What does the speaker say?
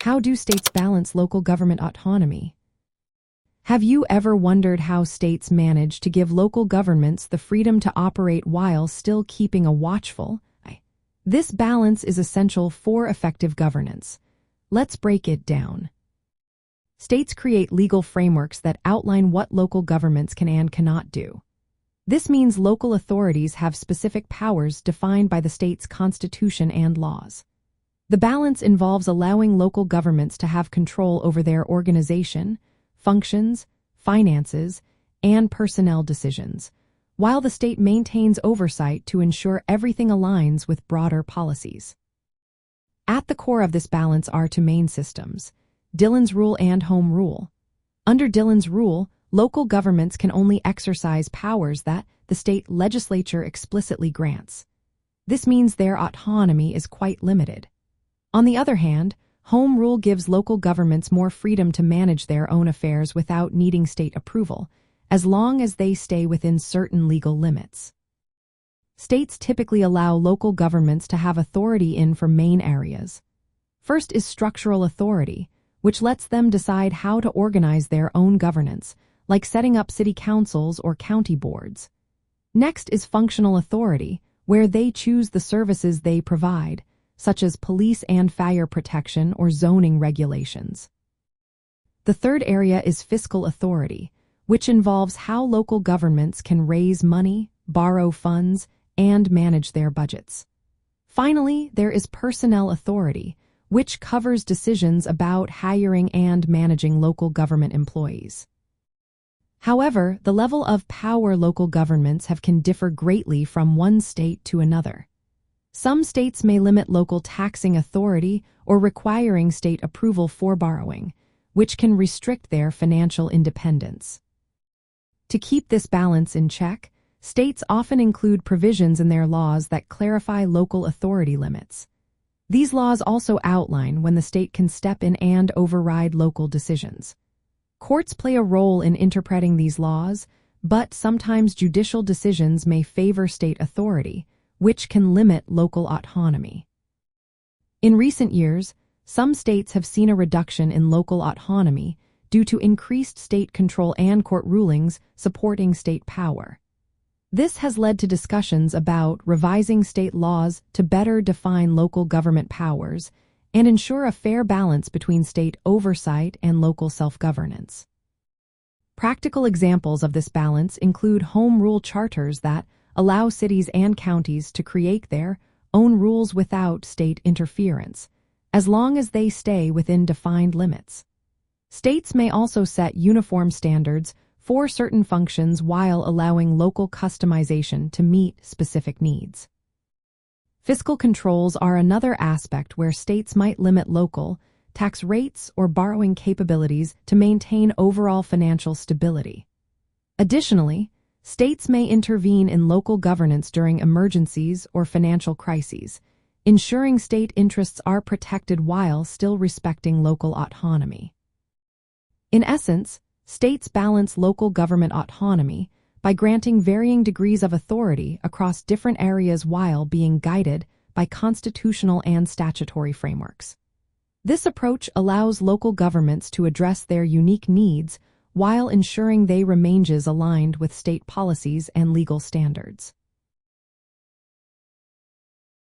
How do states balance local government autonomy? Have you ever wondered how states manage to give local governments the freedom to operate while still keeping a watchful eye? This balance is essential for effective governance. Let's break it down. States create legal frameworks that outline what local governments can and cannot do. This means local authorities have specific powers defined by the state's constitution and laws. The balance involves allowing local governments to have control over their organization, functions, finances, and personnel decisions, while the state maintains oversight to ensure everything aligns with broader policies. At the core of this balance are two main systems: Dillon's rule and home rule. Under Dillon's rule, local governments can only exercise powers that the state legislature explicitly grants. This means their autonomy is quite limited. On the other hand, home rule gives local governments more freedom to manage their own affairs without needing state approval, as long as they stay within certain legal limits. States typically allow local governments to have authority in four main areas. First is structural authority, which lets them decide how to organize their own governance, like setting up city councils or county boards. Next is functional authority, where they choose the services they provide, such as police and fire protection or zoning regulations. The third area is fiscal authority, which involves how local governments can raise money, borrow funds, and manage their budgets. Finally, there is personnel authority, which covers decisions about hiring and managing local government employees. However, the level of power local governments have can differ greatly from one state to another. Some states may limit local taxing authority or requiring state approval for borrowing, which can restrict their financial independence. To keep this balance in check, states often include provisions in their laws that clarify local authority limits. These laws also outline when the state can step in and override local decisions. Courts play a role in interpreting these laws, but sometimes judicial decisions may favor state authority, which can limit local autonomy. In recent years, some states have seen a reduction in local autonomy due to increased state control and court rulings supporting state power. This has led to discussions about revising state laws to better define local government powers and ensure a fair balance between state oversight and local self-governance. Practical examples of this balance include home rule charters that allow cities and counties to create their own rules without state interference, as long as they stay within defined limits. States may also set uniform standards for certain functions while allowing local customization to meet specific needs. Fiscal controls are another aspect where states might limit local tax rates or borrowing capabilities to maintain overall financial stability. Additionally, states may intervene in local governance during emergencies or financial crises, ensuring state interests are protected while still respecting local autonomy. In essence, states balance local government autonomy by granting varying degrees of authority across different areas while being guided by constitutional and statutory frameworks. This approach allows local governments to address their unique needs while ensuring they remain aligned with state policies and legal standards.